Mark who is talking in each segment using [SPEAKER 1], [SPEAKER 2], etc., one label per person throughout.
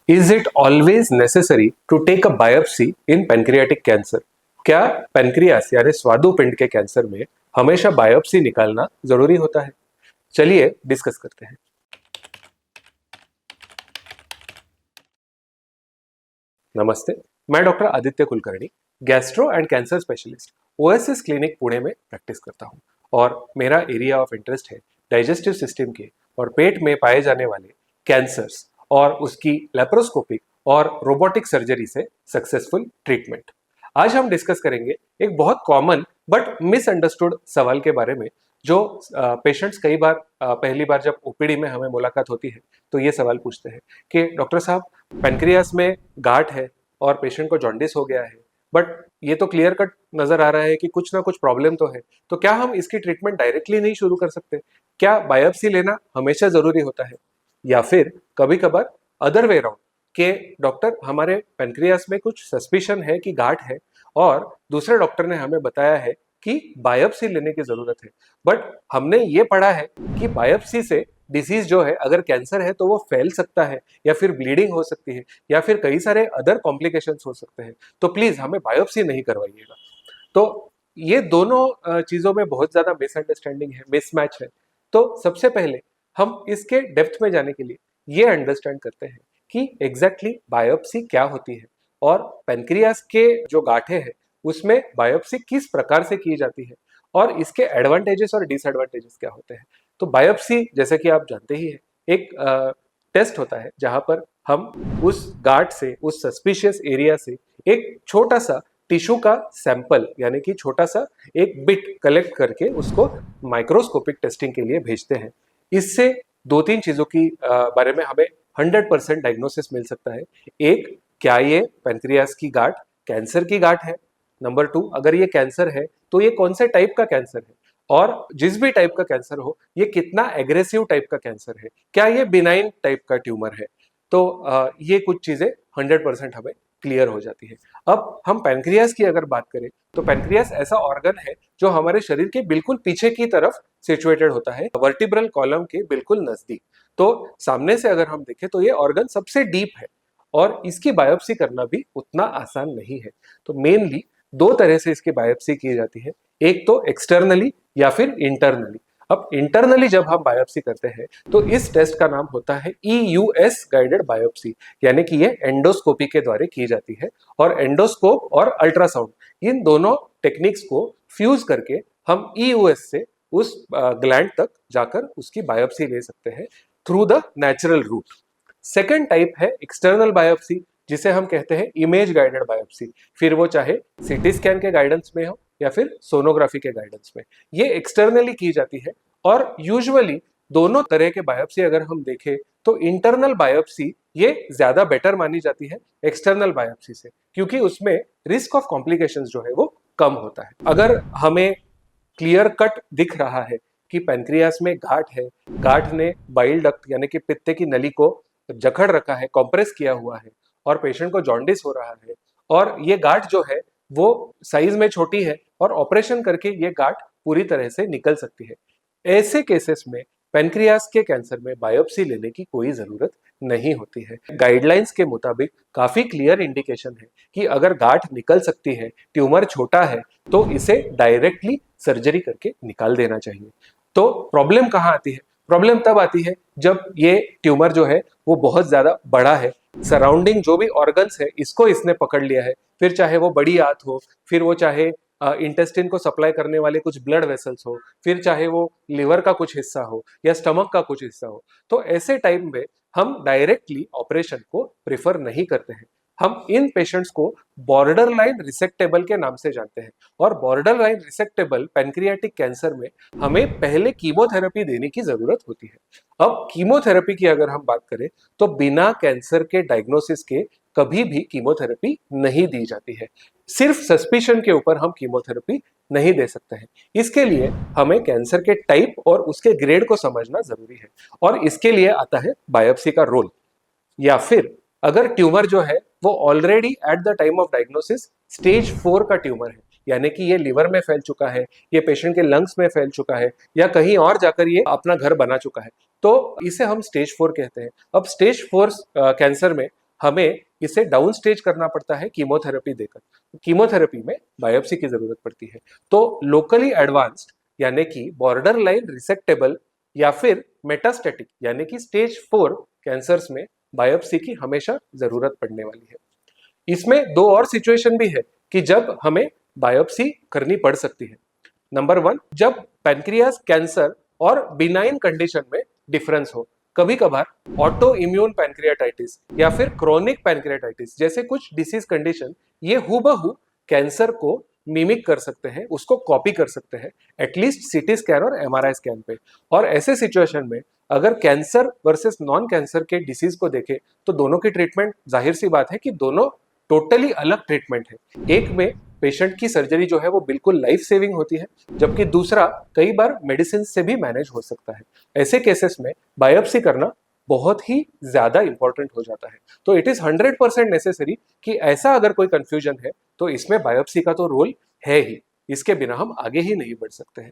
[SPEAKER 1] Is it always necessary to take a biopsy in pancreatic cancer? क्या pancreas यानी स्वादुपिंड के cancer में हमेशा बायोप्सी निकालना जरूरी होता है? चलिए डिस्कस करते हैं। नमस्ते, मैं doctor Aditya Kulkarni, gastro and cancer specialist OSS clinic Pune में प्रैक्टिस करता हूं और मेरा एरिया ऑफ इंटरेस्ट है डाइजेस्टिव सिस्टम के और पेट में पाए जाने वाले कैंसर्स और उसकी लेप्रोस्कोपिक और रोबोटिक सर्जरी से सक्सेसफुल ट्रीटमेंट। आज हम डिस्कस करेंगे एक बहुत कॉमन बट मिसअंडरस्टूड सवाल के बारे में जो पेशेंट्स कई बार पहली बार जब ओपीडी में हमें मुलाकात होती है तो ये सवाल पूछते हैं कि डॉक्टर साहब, पेनक्रियास में गांठ है और पेशेंट को जॉन्डिस हो गया है, बट ये तो क्लियर कट नजर आ रहा है कि कुछ ना कुछ प्रॉब्लम तो है, तो क्या हम इसकी ट्रीटमेंट डायरेक्टली नहीं शुरू कर सकते? क्या बायोप्सी लेना हमेशा जरूरी होता है? या फिर कभी कभार अदर वे राउंड के डॉक्टर, हमारे पेनक्रियास में कुछ सस्पिशन है कि गांठ है और दूसरे डॉक्टर ने हमें बताया है कि बायोप्सी लेने की जरूरत है, बट हमने ये पढ़ा है कि बायोप्सी से डिसीज जो है, अगर कैंसर है तो वो फैल सकता है या फिर ब्लीडिंग हो सकती है या फिर कई सारे अदर कॉम्प्लिकेशंस हो सकते हैं, तो प्लीज हमें बायोप्सी नहीं करवाइएगा। तो ये दोनों चीजों में बहुत ज्यादा मिसअंडरस्टैंडिंग है, मिसमैच है। तो सबसे पहले हम इसके डेप्थ में जाने के लिए ये अंडरस्टैंड करते हैं कि एग्जैक्टली बायोप्सी क्या होती है और पेनक्रियास के जो गांठे हैं उसमें बायोप्सी किस प्रकार से की जाती है और इसके एडवांटेजेस और डिसएडवांटेजेस क्या होते हैं। तो बायोप्सी, जैसे कि आप जानते ही हैं, एक टेस्ट होता है जहां पर हम उस गांठ से, उस सस्पिशियस एरिया से एक छोटा सा टिश्यू का सैंपल यानी कि छोटा सा एक बिट कलेक्ट करके उसको माइक्रोस्कोपिक टेस्टिंग के लिए भेजते हैं। इससे दो तीन चीजों की बारे में हमें 100% डायग्नोसिस मिल सकता है। एक, क्या ये पेनक्रियास की गांठ कैंसर की गांठ है? नंबर 2, अगर ये कैंसर है तो ये कौन से टाइप का कैंसर है, और जिस भी टाइप का कैंसर हो ये कितना एग्रेसिव टाइप का कैंसर है, क्या ये बिनाइन टाइप का ट्यूमर है? तो ये कुछ चीजें 100% हमें क्लियर हो जाती है। अब हम पैनक्रियास की अगर बात करें तो पैनक्रियास ऐसा ऑर्गन है जो हमारे शरीर के बिल्कुल पीछे की तरफ सिचुएटेड होता है, वर्टिब्रल कॉलम के बिल्कुल नजदीक। तो सामने से अगर हम देखें तो ये ऑर्गन सबसे डीप है और इसकी बायोप्सी करना भी उतना आसान नहीं है। तो मेनली दो तरह से इसकी बायोप्सी की जाती है, एक तो एक्सटर्नली या फिर इंटरनली। अब इंटरनली जब हम बायोप्सी करते हैं तो इस टेस्ट का नाम होता है EUS गाइडेड बायोप्सी, यानी कि ये एंडोस्कोपी के द्वारा की जाती है और एंडोस्कोप और अल्ट्रासाउंड इन दोनों टेक्निक्स को फ्यूज करके हम EUS से उस ग्लैंड तक जाकर उसकी बायोप्सी ले सकते हैं through the natural route. Second type है एक्सटर्नल बायोप्सी, जिसे हम कहते हैं इमेज गाइडेड बायोप्सी। फिर वो चाहे सीटी स्कैन के गाइडेंस में हो या फिर सोनोग्राफी के गाइडेंस में, ये एक्सटर्नली की जाती है। और यूजुअली दोनों तरह के बायोप्सी अगर हम देखें तो इंटरनल बायोप्सी ये ज्यादा बेटर मानी जाती है एक्सटर्नल बायोप्सी से, क्योंकि उसमें रिस्क ऑफ कॉम्प्लिकेशंस जो है वो कम होता है। अगर हमें क्लियर कट दिख रहा है कि पेनक्रियास में गांठ है, गांठ ने बाइल डक्ट यानी कि पित्ते की नली को जकड़ रखा है, कॉम्प्रेस किया हुआ है और पेशेंट को जॉन्डिस हो रहा है और ये गांठ जो है वो साइज में छोटी है और ऑपरेशन करके ये गांठ पूरी तरह से निकल सकती है, ऐसे केसेस में पेनक्रियास के कैंसर में बायोप्सी लेने की कोई जरूरत नहीं होती है। गाइडलाइंस के मुताबिक काफी क्लियर इंडिकेशन है कि अगर गांठ निकल सकती है, ट्यूमर छोटा है, तो इसे डायरेक्टली सर्जरी करके निकाल देना चाहिए। तो प्रॉब्लम कहाँ आती है? प्रॉब्लम तब आती है जब ये ट्यूमर जो है वो बहुत ज्यादा बड़ा है, सराउंडिंग जो भी ऑर्गन्स है इसको इसने पकड़ लिया है, फिर चाहे वो बड़ी आंत हो, फिर वो चाहे इंटेस्टिन को सप्लाई करने वाले कुछ ब्लड वेसल्स हो, फिर चाहे वो लिवर का कुछ हिस्सा हो या स्टमक का कुछ हिस्सा हो, तो ऐसे टाइम में हम डायरेक्टली ऑपरेशन को प्रेफर नहीं करते हैं। हम इन पेशेंट्स को बॉर्डर लाइन रिसेक्टेबल के नाम से जानते हैं और border line resectable pancreatic cancer में हमें पहले कीमोथेरेपी देने की जरूरत होती है। अब कीमोथेरेपी की अगर हम बात करें तो बिना कैंसर के डायग्नोसिस के कभी भी कीमोथेरेपी नहीं दी जाती है। सिर्फ सस्पिशन के ऊपर हम कीमोथेरेपी नहीं दे सकते हैं। इसके लिए हमें कैंसर के टाइप और उसके ग्रेड को समझना जरूरी है और इसके लिए आता है बायोप्सी का रोल। या फिर अगर ट्यूमर जो है वो already at the time of diagnosis stage 4 का ट्यूमर है, यानी कि ये लिवर में फैल चुका है, ये पेशेंट के लंग्स में फैल चुका है या कहीं और जाकर ये अपना घर बना चुका है, तो इसे हम स्टेज 4 कहते हैं। अब स्टेज 4 कैंसर में हमें इसे डाउन स्टेज करना पड़ता है कीमोथेरेपी देकर। कीमोथेरेपी में बायोप्सी की जरूरत पड़ती है। तो लोकली एडवांस्ड यानी कि बॉर्डर लाइन रिसेक्टेबल या फिर मेटास्टेटिक यानी कि स्टेज 4 कैंसर्स में बायोप्सी की हमेशा जरूरत पड़ने वाली है। इसमें दो और सिचुएशन भी है कि जब हमें बायोप्सी करनी पड़ सकती है। नंबर 1, जब पैनक्रियास कैंसर और बिनाइन कंडीशन में डिफरेंस हो। कभी कभार ऑटो इम्यून पैनक्रियाटाइटिस या फिर क्रोनिक पैनक्रियाटाइटिस जैसे कुछ डिसीज कंडीशन ये हूबहू कैंसर को मिमिक कर सकते हैं, उसको कॉपी कर सकते हैं एटलीस्ट सीटी स्कैन और एमआरआई स्कैन पे। और ऐसे सिचुएशन में अगर कैंसर वर्सेस नॉन कैंसर के डिसीज को देखें तो दोनों की ट्रीटमेंट जाहिर सी बात है कि दोनों टोटली अलग ट्रीटमेंट है। एक में पेशेंट की सर्जरी जो है वो बिल्कुल लाइफ सेविंग होती है, जबकि दूसरा कई बार मेडिसिन से भी मैनेज हो सकता है। ऐसे केसेस में बायोप्सी करना बहुत ही ज्यादा इंपॉर्टेंट हो जाता है। तो इट इज 100% नेसेसरी कि ऐसा अगर कोई कंफ्यूजन है तो इसमें बायोप्सी का तो रोल है ही, इसके बिना हम आगे ही नहीं बढ़ सकते हैं।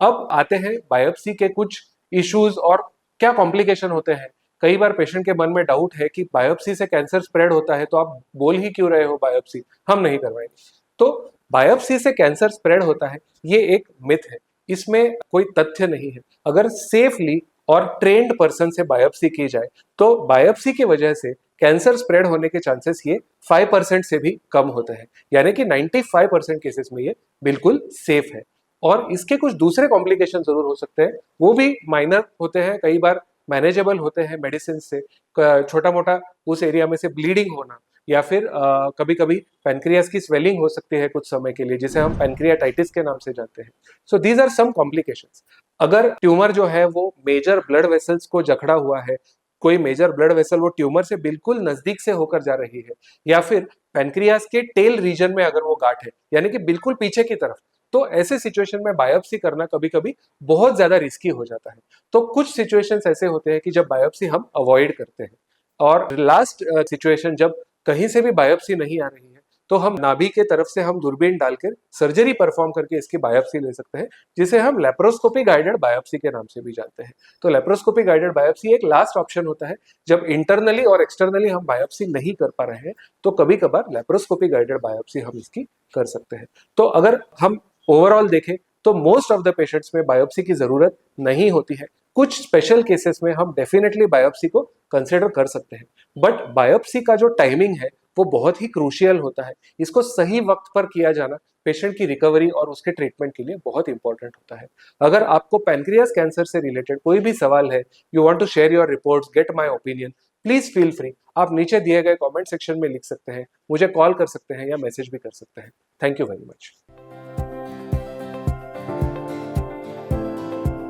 [SPEAKER 1] अब आते हैं बायोप्सी के कुछ इश्यूज और क्या कॉम्प्लिकेशन होते हैं। कई बार पेशेंट के मन में डाउट है कि बायोप्सी से कैंसर स्प्रेड होता है, तो आप बोल ही क्यों रहे हो बायोप्सी, हम नहीं करवाएंगे। तो बायोप्सी से कैंसर स्प्रेड होता है ये एक मिथ है, इसमें कोई तथ्य नहीं है। अगर सेफली और ट्रेन्ड पर्सन से बायोप्सी की जाए तो बायोप्सी की वजह से कैंसर स्प्रेड होने के चांसेस ये 5% से भी कम होते हैं, यानी कि 95% केसेस में ये बिल्कुल सेफ है। और इसके कुछ दूसरे कॉम्प्लिकेशन जरूर हो सकते हैं, वो भी माइनर होते हैं, कई बार मैनेजेबल होते हैं मेडिसिन से। छोटा मोटा उस एरिया में से ब्लीडिंग होना या फिर कभी कभी पैनक्रियास की स्वेलिंग हो सकती है कुछ समय के लिए, जिसे हम पैनक्रियाटाइटिस के नाम से जानते हैं। So these are some complications. अगर ट्यूमर जो है वो मेजर ब्लड वेसल्स को जकड़ा हुआ है, कोई मेजर ब्लड वेसल वो ट्यूमर से बिल्कुल नजदीक से होकर जा रही है, या फिर पैनक्रियास के टेल रीजन में अगर वो गांठ है यानी कि बिल्कुल पीछे की तरफ, तो ऐसे सिचुएशन में बायोप्सी करना कभी कभी बहुत ज्यादा रिस्की हो जाता है। तो कुछ सिचुएशंस ऐसे होते हैं कि जब बायोप्सी हम अवॉइड करते हैं। और लास्ट सिचुएशन, जब कहीं से भी बायोप्सी नहीं आ रही है तो हम नाभि के तरफ से हम दूरबीन डालकर सर्जरी परफॉर्म करके इसकी बायोप्सी ले सकते हैं, जिसे हम लेप्रोस्कोपी गाइडेड बायोप्सी के नाम से भी जानते हैं। तो लेप्रोस्कोपी गाइडेड बायोप्सी एक लास्ट ऑप्शन होता है जब इंटरनली और एक्सटर्नली हम बायोप्सी नहीं कर पा रहे हैं, तो कभी कभार लेप्रोस्कोपी गाइडेड बायोप्सी हम इसकी कर सकते हैं। तो अगर हम ओवरऑल देखें तो मोस्ट ऑफ द पेशेंट्स में बायोप्सी की जरूरत नहीं होती है। कुछ स्पेशल केसेस में हम डेफिनेटली बायोप्सी को कंसिडर कर सकते हैं, बट बायोप्सी का जो टाइमिंग है वो बहुत ही क्रूशियल होता है। इसको सही वक्त पर किया जाना पेशेंट की रिकवरी और उसके ट्रीटमेंट के लिए बहुत इंपॉर्टेंट होता है। अगर आपको पैनक्रियास कैंसर से रिलेटेड कोई भी सवाल है, you want to share your reports, get my opinion, please feel free. आप नीचे दिए गए कमेंट सेक्शन में लिख सकते हैं, मुझे कॉल कर सकते हैं या मैसेज भी कर सकते हैं। Thank you very much.